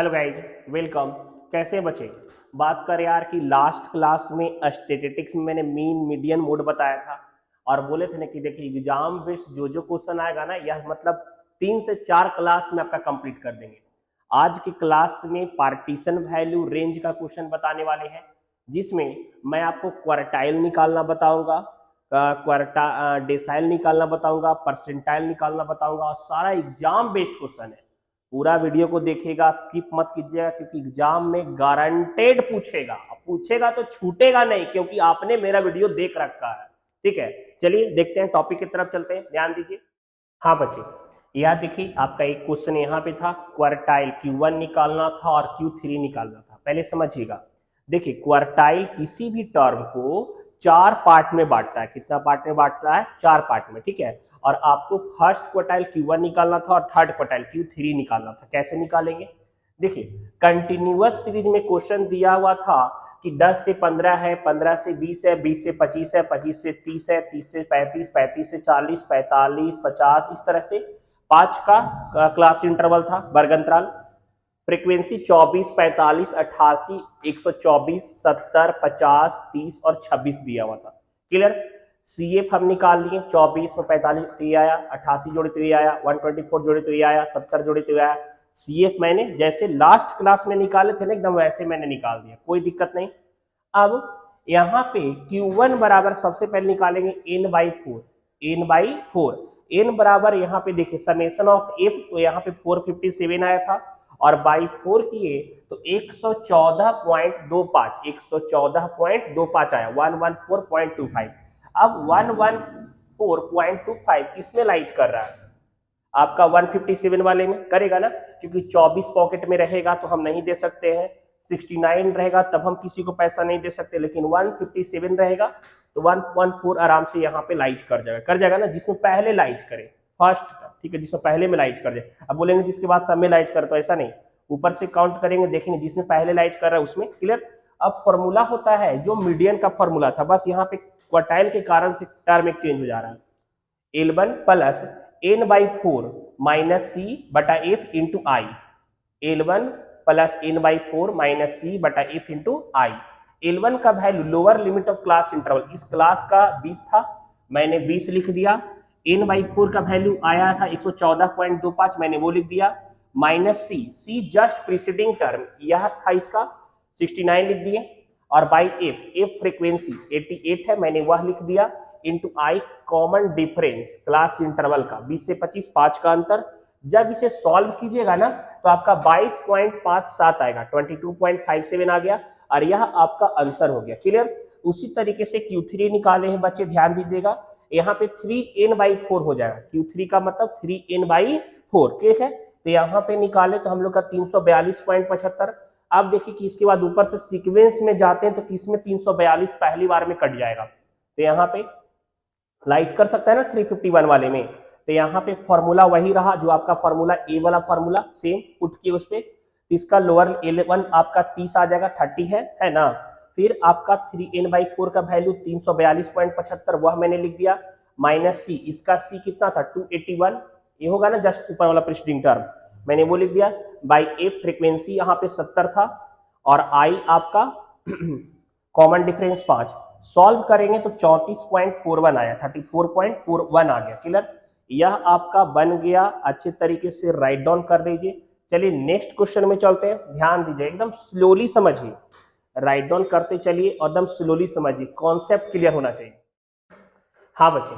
Hello guys, welcome. कैसे हैं बच्चे? बात करें यार कि लास्ट क्लास में स्टैटिस्टिक्स में मैंने मीन मीडियन मोड बताया था और बोले थे ना कि देखिए एग्जाम बेस्ड जो क्वेश्चन आएगा ना, यह मतलब 3 से 4 क्लास में आपका कंप्लीट कर देंगे। आज की क्लास में पार्टीशन वैल्यू रेंज का क्वेश्चन बताने वाले हैं, जिसमें मैं आपको क्वार्टाइल निकालना बताऊंगा, क्वार्टा डेसाइल निकालना बताऊंगा, परसेंटाइल निकालना बताऊंगा और सारा एग्जाम बेस्ड क्वेश्चन है। पूरा वीडियो को देखिएगा, स्किप मत कीजिएगा, क्योंकि एग्जाम में गारंटेड पूछेगा। पूछेगा तो छूटेगा नहीं, क्योंकि आपने मेरा वीडियो देख रखा है। ठीक है, चलिए देखते हैं, टॉपिक की तरफ चलते हैं, ध्यान दीजिए। हाँ बच्चे, यह देखिए आपका एक क्वेश्चन यहाँ पे था, क्वार्टाइल Q1 निकालना था और Q3 निकालना था। पहले समझिएगा, देखिए क्वार्टाइल किसी भी टर्म को 4 पार्ट में बांटता है। कितना पार्ट में बांटता है? 4 पार्ट में। ठीक है, और आपको फर्स्ट क्वार्टाइल Q1 निकालना था और थर्ड क्वार्टाइल Q3 निकालना था। कैसे निकालेंगे? देखिए कंटिन्यूअस सीरीज में क्वेश्चन दिया हुआ था कि 10 से 15 है, 15 से 20 है, 20 से 25 है, 25 से 30 है, 30 से 35, 35 से 40, 45, 50, इस तरह से 5 का क्लास इंटरवल था, वर्ग अंतराल। फ्रीक्वेंसी 24, 45, 88, 124, 70, 50, 30 और 26 दिया हुआ था। क्लियर? CF हम निकाल लिए, 24 में 45 तो ये आया, 88 जोड़े तो ये आया, 124 जोड़े तो ये आया, 70 जोड़े तो ये आया। CF मैंने जैसे लास्ट क्लास में निकाले थे ना, एकदम वैसे मैंने निकाल दिया, कोई दिक्कत नहीं। अब यहाँ पे Q1 बराबर सबसे पहले निकालेंगे n/4, n/4, n बराबर यहाँ पे देखिए समेशन ऑफ f, तो यहाँ पे 457 आया था और बाई 4 किए तो 114.25, 114.25 आया, 114.25। अब 114.25 किसमें लाइज कर रहा है? आपका 157 वाले में करेगा ना, क्योंकि 24 पॉकेट में रहेगा तो हम नहीं दे सकते हैं, 69 रहेगा तब हम किसी को पैसा नहीं दे सकते, लेकिन 157 रहेगा तो 114 आराम से यहाँ पे लाइज कर जाएगा ना, जिसमें पहले लाइज करे फर्स्ट का। ठीक है, जिसमें पहले में लाइज कर जाए। अब बोलेंगे जिसके बाद सब में लाइज कर, तो ऐसा नहीं, ऊपर से काउंट करेंगे, देखेंगे जिसमें पहले लाइज कर रहा है उसमें। क्लियर? अब फॉर्मूला होता है जो मीडियन का फॉर्मूला था, बस यहाँ पे क्वार्टाइल के कारण से टर्म एक चेंज हो जा रहा है। L1 प्लस n/4 माइनस सी बटा एफ इंटू आई, L1 प्लस n/4 माइनस सी बटा एफ इंटू आई। L1 का value lower limit of class interval, इस क्लास का 20 था, मैंने 20 लिख दिया। n/4 का वैल्यू आया था 114.25, मैंने वो लिख दिया, माइनस सी जस्ट प्रीसीडिंग टर्म यह था इसका 69 लिख दिए, और बाई एफ फ्रीक्वेंसी 88 है, मैंने वह लिख दिया, इंटू आई कॉमन डिफरेंस क्लास इंटरवल का 20 से 25, 5 का अंतर। जब इसे सॉल्व कीजिएगा ना तो आपका 22.57 आएगा, 22.57 आ गया, और यह आपका आंसर हो गया। क्लियर? उसी तरीके से Q3 निकाले हैं बच्चे, ध्यान दीजिएगा, यहाँ पे 3n/4 हो जाएगा। Q3 का मतलब 3n/4। ठीक है, तो यहाँ पे निकाले तो हम लोग का 342.75। अब देखिए कि इसके बाद ऊपर से सीक्वेंस में जाते हैं तो किसमें 342 पहली बार में कट जाएगा, तो यहाँ पे लाइट कर सकता है ना 351 वाले में। तो यहाँ पे फॉर्मूला वही रहा जो आपका फॉर्मूला ए वाला फॉर्मूला, सेम पुट किए उस पे, तो इसका लोअर L1 आपका 30 आ जाएगा, 30 है ना। फिर आपका 3n/4 का वैल्यू 342.75, वह मैंने लिख दिया, माइनस सी, इसका सी कितना था 281, ये होगा ना जस्ट ऊपर वाला प्रीसीडिंग टर्म, मैंने वो लिख दिया, बाई एफ फ्रीक्वेंसी यहाँ पे 70 था, और आई आपका कॉमन डिफरेंस 5। सॉल्व करेंगे तो 34.41 आया, 34.41 आ गया। क्लियर? यह आपका बन गया, अच्छे तरीके से राइट डाउन कर लीजिए। चलिए नेक्स्ट क्वेश्चन में चलते हैं, ध्यान दीजिए, एकदम स्लोली समझिए, राइट डाउन करते चलिए और एकदम स्लोली समझिए, कॉन्सेप्ट क्लियर होना चाहिए। हाँ बच्चे,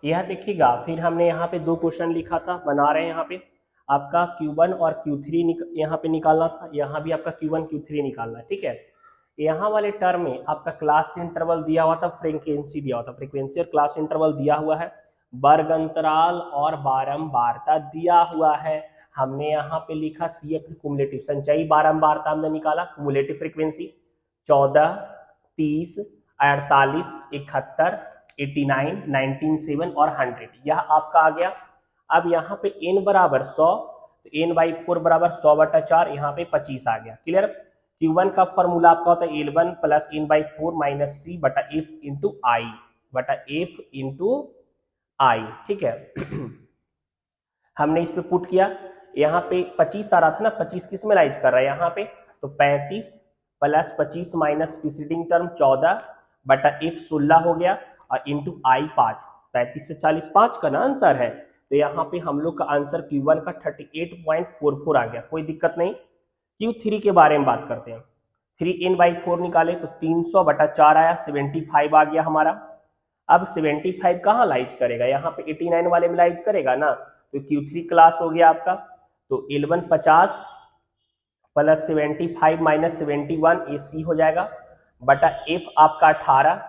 यह देखिएगा, फिर हमने यहाँ पे 2 क्वेश्चन लिखा था, बना रहे हैं यहाँ पे आपका Q1 और Q3 यहाँ पे निकालना था, यहाँ भी आपका Q1 Q3 निकालना है। ठीक है, यहाँ वाले टर्म में आपका क्लास इंटरवल दिया हुआ था, फ्रीक्वेंसी दिया हुआ था, फ्रीक्वेंसी और क्लास इंटरवल दिया हुआ है, वर्ग अंतराल और बारंबारता दिया हुआ है। हमने यहाँ पे लिखा CF क्युमुलेटिव संचयी बारंबारता हमने निकाला, क्युमुलेटिव फ्रीक्वेंसी 14, 30, 48, 71, 89, 97 और 100, यह आपका आ गया। अब यहाँ पे n बराबर 100, तो n/4 बराबर 100/4, यहाँ पे 25 आ गया। क्लियर? Q1 का फॉर्मूला आपका होता है L1 प्लस n/4 माइनस सी बटा एफ इंटू आई, बटा एफ इंटू आई। ठीक है हमने इस पे पुट किया, यहाँ पे 25 आ रहा था ना, 25 किस में लाइज कर रहा है यहाँ पे, तो 35 प्लस 25 माइनस प्रीसीडिंग टर्म 14 बटा f 16 हो गया और इंटू आई 5, 35 से 40 5 का ना अंतर है, तो यहाँ पे हम लोग का आंसर Q1 का 38.44 आ गया, कोई दिक्कत नहीं। Q3 के बारे में बात करते हैं। 3n/4 निकाले तो 300 बटा 4 आया, 75 आ गया हमारा। अब 75 कहाँ लाइज करेगा, यहाँ पे 89 वाले में लाइज करेगा ना, तो Q3 क्लास हो गया आपका, तो 1150 प्लस 75 माइनस 71 ये सी हो जाएगा बटा एफ आपका 18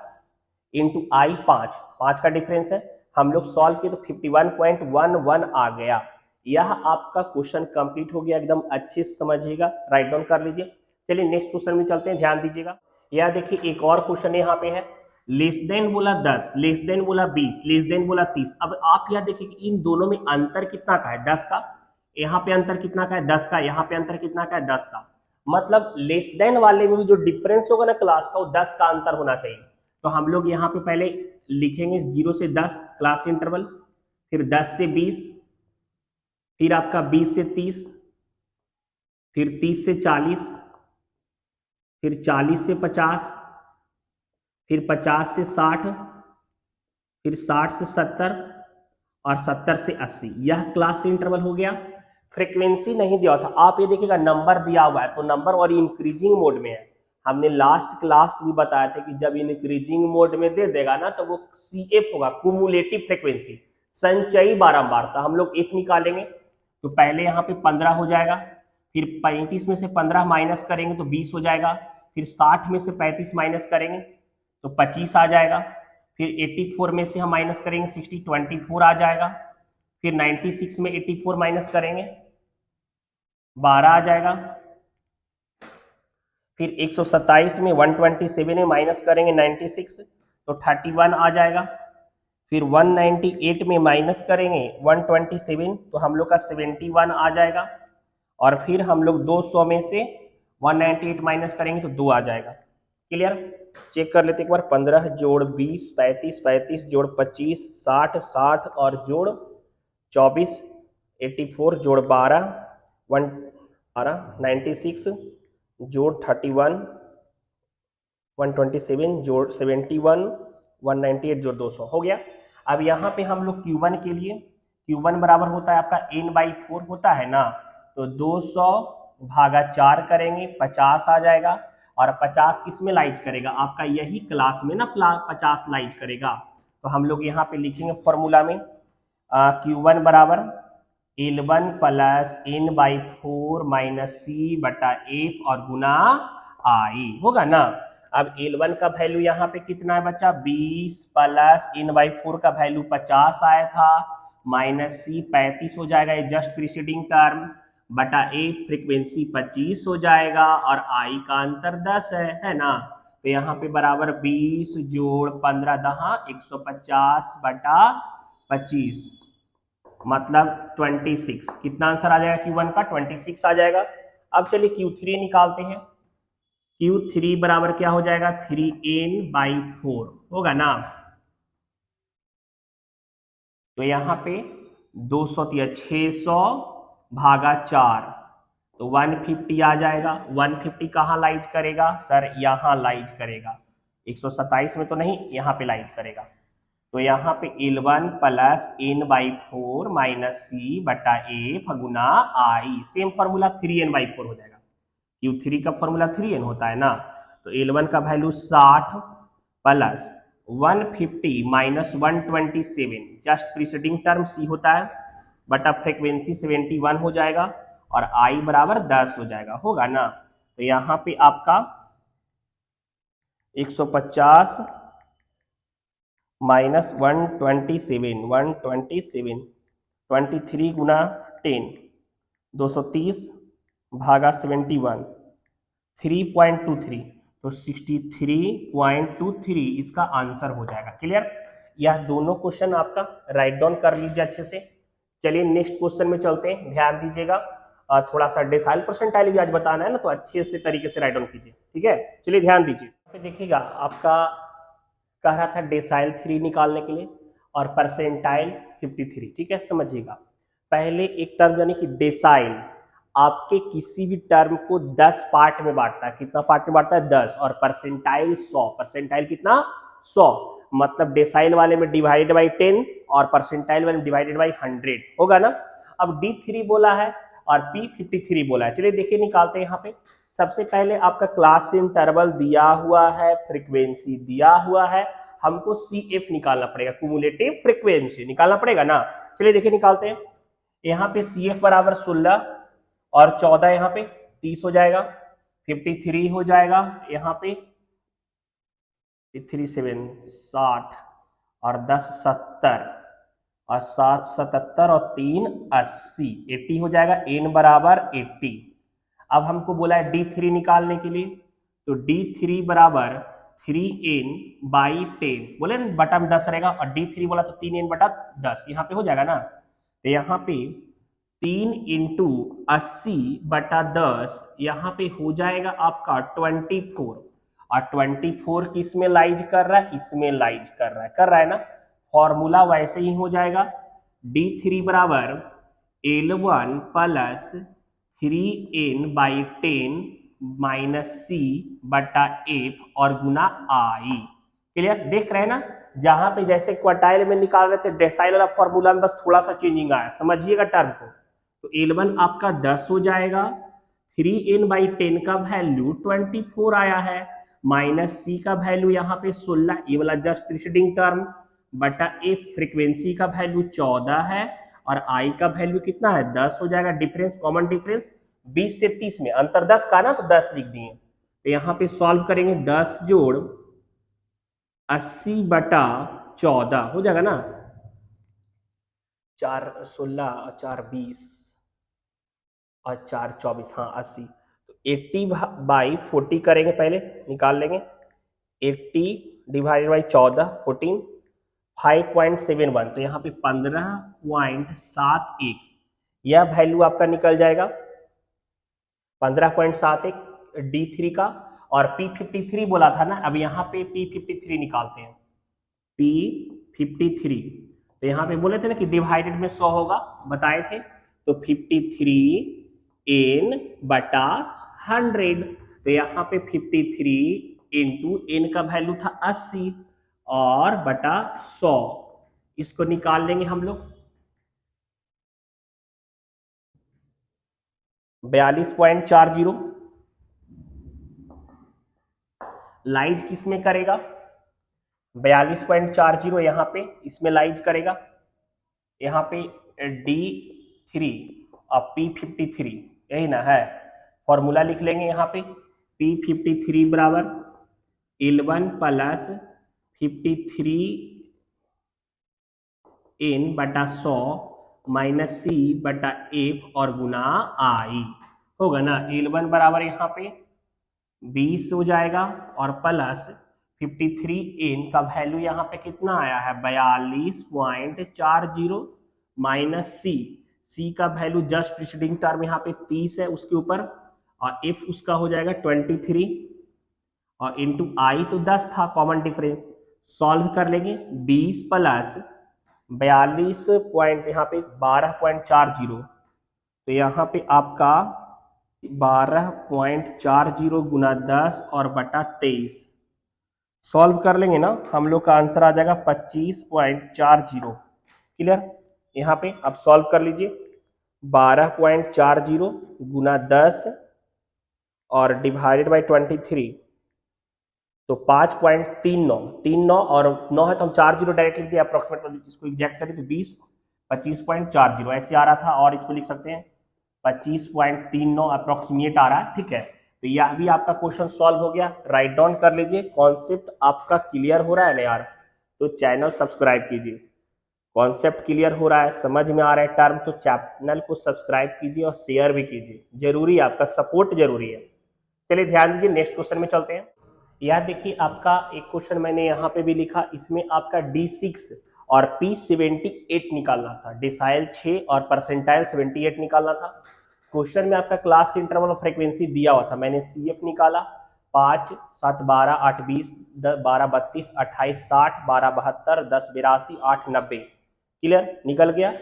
इंटू आई 5 का डिफरेंस है, हम लोग सॉल्व किए तो 51.11 आ गया। यह आपका क्वेश्चन कंप्लीट हो गया, एकदम अच्छे से समझिएगा, राइट डाउन कर लीजिए। चलिए नेक्स्ट क्वेश्चन में चलते हैं, ध्यान दीजिएगा। यह देखिए एक और क्वेश्चन यहाँ पे है, लेस देन बोला 10, लेस देन बोला 20, लेस देन बोला 30। अब आप यह देखिए कि इन दोनों में अंतर कितना का है, 10 का, यहाँ पे अंतर कितना का है 10 का, यहाँ पे अंतर कितना का है 10 का, मतलब लेस देन वाले में भी जो डिफरेंस होगा ना क्लास का, वो 10 का अंतर होना चाहिए। तो हम लोग यहाँ पे पहले लिखेंगे 0 से 10 क्लास इंटरवल, फिर 10 से 20, फिर आपका 20 से 30, फिर 30 से 40, फिर 40 से 50, फिर 50 से 60, फिर 60 से 70 और 70 से 80। यह क्लास इंटरवल हो गया। फ्रीक्वेंसी नहीं दिया था, आप ये देखिएगा नंबर दिया हुआ है, तो नंबर और इंक्रीजिंग मोड में है। हमने लास्ट क्लास भी बताया था कि जब इंक्रीजिंग मोड में दे देगा ना तो वो CF होगा, कुमुलेटिव फ्रीक्वेंसी, संचयी बारंबारता। हम लोग एफ निकालेंगे तो पहले यहाँ पे 15 हो जाएगा, फिर 35 में से 15 माइनस करेंगे तो 20 हो जाएगा, फिर 60 में से 35 माइनस करेंगे तो 25 आ जाएगा, फिर 84 में से हम माइनस करेंगे 60, 24 आ जाएगा, फिर 96 में 84 माइनस करेंगे 12 आ जाएगा, फिर 127 में 127 में माइनस करेंगे 96 तो 31 आ जाएगा, फिर 198 में माइनस करेंगे 127 तो हम लोग का 71 आ जाएगा, और फिर हम लोग 200 में से 198 माइनस करेंगे तो 2 आ जाएगा। क्लियर, चेक कर लेते एक बार, 15 जोड़ 20 35, 35 जोड़ 25 60, 60 और जोड़ 24, 84 जोड़ 12 96 जोड़ 31, 127 जोड़ 71, 198 जोड़ 200 हो गया। अब यहाँ पे हम लोग Q1 के लिए, Q1 बराबर होता है आपका n/4 होता है ना, तो 200 भागा 4 करेंगे 50 आ जाएगा, और 50 किस में लाइज करेगा, आपका यही क्लास में ना 50 लाइज करेगा। तो हम लोग यहाँ पे लिखेंगे फॉर्मूला में Q1 बराबर L1 plus n/4 minus C बटा F और गुना I होगा ना। अब L1 का वैल्यू यहाँ पे कितना है बच्चा, 20 प्लस n/4 का वैल्यू 50 आया था, माइनस C 35 हो जाएगा, ये जस्ट प्रीसीडिंग टर्म, बटा F फ्रीक्वेंसी 25 हो जाएगा, और I का अंतर 10 है ना। तो यहाँ पे बराबर 20 जोड़ 15 दहा 150 बटा 25 मतलब 26। कितना आंसर आ जाएगा Q1 का, 26 आ जाएगा। अब चलिए Q3 निकालते हैं। Q3 बराबर क्या हो जाएगा, 3n/4 होगा ना। तो यहाँ पे 600 भागा 4 तो 150 आ जाएगा। 150 कहाँ लाइज करेगा सर, यहाँ लाइज करेगा, 127 में तो नहीं, यहाँ पे लाइज करेगा। तो यहाँ पे L1 plus n/4 minus C बटा F Guna I, same formula 3n/4 हो जाएगा। Q3 का फॉर्मूला 3n होता है ना, तो L1 का value 60 plus 150 minus 127 just preceding term C होता है, बटा फ्रीक्वेंसी 71 हो जाएगा, और I बराबर 10 हो जाएगा, होगा ना। तो यहाँ पे आपका 150 माइनस 127 23 गुना 10 230 भागा 71 3.23 तो 63.23 इसका आंसर हो जाएगा। क्लियर, यह दोनों क्वेश्चन आपका राइट डाउन कर लीजिए अच्छे से। चलिए नेक्स्ट क्वेश्चन में चलते हैं, ध्यान दीजिएगा, थोड़ा सा डेसाइल परसेंटाइल भी आज बताना है ना, तो अच्छे से तरीके से राइट डाउन कीजिए, ठीक है। चलिए ध्यान दीजिए, देखिएगा आपका कह रहा था डेसाइल 3 निकालने के लिए और परसेंटाइल 53, ठीक है, समझिएगा। पहले एक टर्म यानी कि डेसाइल आपके किसी भी टर्म को 10 पार्ट में बांटता है। कितना पार्ट में बांटता है? 10। और परसेंटाइल 100। परसेंटाइल कितना? 100। मतलब डेसाइल वाले में डिवाइडेड बाई 10 और परसेंटाइल वाले में डिवाइडेड बाई 100 होगा ना। अब D3 बोला है और P53 बोला है। चलिए देखिए निकालते हैं यहाँ पे। सबसे पहले आपका क्लास इंटरवल दिया हुआ है, फ्रीक्वेंसी दिया हुआ है, हमको CF निकालना पड़ेगा, क्यूमुलेटिव फ्रीक्वेंसी निकालना पड़ेगा ना। चलिए देखिए निकालते हैं। यहाँ पे CF बराबर 16 और 14 यहाँ पे 30 हो जाएगा, 53 हो जाएगा यहाँ पे 3 7 60 और 10 70 और 7 77 और 3 80, 80 हो जाएगा। n बराबर 80। अब हमको बोला है D3 निकालने के लिए, तो D3 बराबर 3n बाई 10 बोले ना, बटा में 10 रहेगा और D3 बोला तो 3n बटा 10 यहाँ पे हो जाएगा ना। तो यहाँ पे 3 इंटू 80 बटा 10 यहाँ पे हो जाएगा आपका 24 और 24 किस में लाइज कर रहा है? इसमें लाइज कर रहा है ना। फॉर्मूला वैसे ही हो जाएगा D3 बराबर L1 plus 3n by 10 minus C बटा F और गुना I। क्लियर? देख रहे हैं ना, जहां पे जैसे क्वार्टाइल में निकाल रहे थे डेसाइल वाला फॉर्मूला में बस थोड़ा सा चेंजिंग आया, समझिएगा टर्म को। तो L1 आपका 10 हो जाएगा, 3n बाई 10 का वैल्यू 24 आया है, माइनस C का वैल्यू यहाँ पे 16, ये वाला जस्ट प्रीसीडिंग टर्म, बटा F फ्रीक्वेंसी का वैल्यू 14 है और I का वैल्यू कितना है? 10 हो जाएगा। डिफरेंस, कॉमन डिफरेंस 20 से 30 में अंतर 10 का ना, तो 10 लिख दिए। तो यहाँ पे सॉल्व करेंगे, 10 जोड़ 80 बटा 14 हो जाएगा ना, 4 16 और 4 20 और 4 24, हाँ 80। तो 80 बाई 40 करेंगे, पहले निकाल लेंगे। 80 डिवाइडेड बाई 14 14 5.71, तो यहाँ पे 15.71 यह वैल्यू आपका निकल जाएगा, 15.71 D3 का। और P53 बोला था ना, अब यहाँ पे P53 निकालते हैं। P53 तो यहाँ पे बोले थे ना कि डिवाइडेड में 100 होगा, बताए थे। तो 53n बटा 100, तो यहाँ पे 53 इंटू n का वैल्यू था 80 और बटा 100, इसको निकाल लेंगे हम लोग। 42.40 लाइज किस में करेगा? 42.40 यहाँ पे इसमें लाइज करेगा। यहाँ पे D3 और P53 यही ना है, फॉर्मूला लिख लेंगे यहाँ पे। P53 बराबर L1 प्लस 53n बटा 100 माइनस C बटा F और गुना I होगा ना। L1 बराबर यहाँ पे 20 हो जाएगा और प्लस 53n का वैल्यू यहाँ पे कितना आया है? 42.40 माइनस C का वैल्यू जस्ट प्रीसीडिंग टर्म यहाँ पे 30 है उसके ऊपर, और F उसका हो जाएगा 23 और इंटू I तो 10 था, कॉमन डिफरेंस सॉल्व कर लेंगे। 20 प्लस 42 पॉइंट यहाँ पे 12.40, तो यहाँ पे आपका 12.40 गुना 10 और बटा 23 सॉल्व कर लेंगे ना, हम लोग का आंसर आ जाएगा 25.40। क्लियर? यहाँ पे आप सॉल्व कर लीजिए, 12.40 गुना 10 और डिवाइडेड बाई 23, तो 5.39 और 9 है तो हम 40 डायरेक्ट लिख दिए, अप्रोक्सीमेट इसको एग्जैक्ट करें तो 25.40 ऐसे आ रहा था, और इसको लिख सकते हैं 25.39 अप्रोक्सीमेट आ रहा है। ठीक है, तो यह भी आपका क्वेश्चन सॉल्व हो गया। राइट डाउन कर लीजिए। कॉन्सेप्ट आपका क्लियर हो रहा है ना यार? तो चैनल सब्सक्राइब कीजिए। कॉन्सेप्ट क्लियर हो रहा है, समझ में आ रहा है टर्म, तो चैनल को सब्सक्राइब कीजिए और शेयर भी कीजिए, जरूरी है, आपका सपोर्ट जरूरी है। चलिए ध्यान दीजिए, नेक्स्ट क्वेश्चन में चलते हैं। यह देखिए आपका एक क्वेश्चन मैंने यहाँ पे भी लिखा, इसमें आपका D6 और P78 निकालना था, डेसाइल 6 और परसेंटाइल 78 निकालना था। क्वेश्चन में आपका क्लास इंटरवल ऑफ फ्रीक्वेंसी दिया हुआ था, मैंने CF निकाला 5 7 12 8 20 12 32 28 60 12 72 10 82 8 90। क्लियर? निकल गया।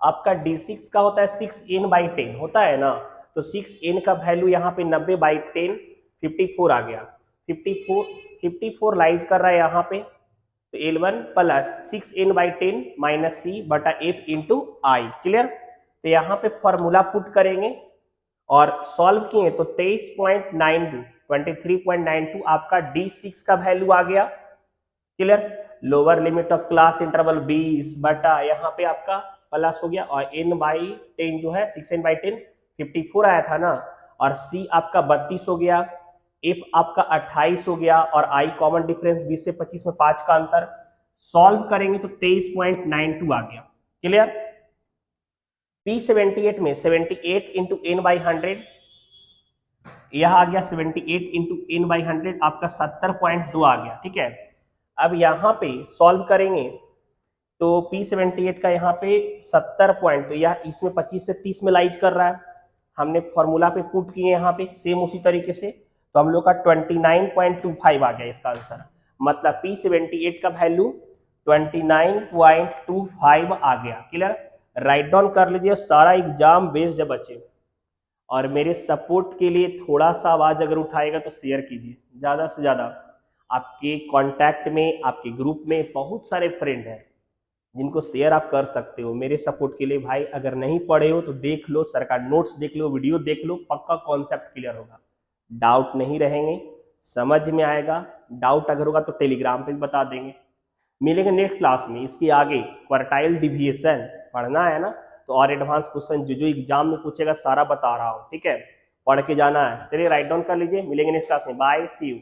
आपका D6 का होता है 6n/10 होता है ना, तो 6n का वैल्यू यहाँ पे 90/10 54 आ गया। 54 लाइज कर रहा है यहाँ पे, तो L1 plus 6n/10 minus C बटा F इंटू आई। क्लियर? तो यहाँ पे फॉर्मूला पुट करेंगे और सॉल्व किए तो 23.92 आपका D6 का वैल्यू आ गया। Clear? Lower limit of class interval 20 बटा यहाँ पे आपका प्लस हो गया और n/10 जो है 6n/10 54 आया था ना, और C आपका 32 हो गया, F आपका 28 हो गया और I कॉमन डिफरेंस 20 से 25 में 5 का अंतर। सॉल्व करेंगे तो 23.92 आ गया। क्लियर? P78 में 78 इंटू n/100 यह आ गया 78 इंटू n/100 आपका 70.2 आ गया। ठीक है, अब यहाँ पे सॉल्व करेंगे तो P78 का यहाँ पे 70 पॉइंट, तो यह इसमें 25 से 30 में लाइज कर रहा है। हमने फॉर्मूला पे पुट किए यहाँ पे सेम उसी तरीके से, तो हम लोग का 29.25 आ गया इसका आंसर। मतलब P78 का वैल्यू 29.25 आ गया। क्लियर? राइट डाउन कर लीजिए, सारा एग्जाम बेस्ड है बच्चे। और मेरे सपोर्ट के लिए थोड़ा सा आवाज अगर उठाएगा तो शेयर कीजिए ज्यादा से ज्यादा। आपके कांटेक्ट में, आपके ग्रुप में बहुत सारे फ्रेंड हैं जिनको शेयर आप कर सकते हो मेरे सपोर्ट के लिए। भाई अगर नहीं पढ़े हो तो देख लो, सरकार नोट्स देख लो, वीडियो देख लो, पक्का कॉन्सेप्ट क्लियर होगा, डाउट नहीं रहेंगे, समझ में आएगा। डाउट अगर होगा तो टेलीग्राम पे भी बता देंगे। मिलेंगे नेक्स्ट क्लास में। इसके आगे क्वार्टाइल डिविएशन पढ़ना है ना, तो और एडवांस क्वेश्चन जो जो एग्जाम में पूछेगा सारा बता रहा हूँ। ठीक है, पढ़ के जाना है। चलिए राइट डाउन कर लीजिए, मिलेंगे नेक्स्ट क्लास में। Bye, see you.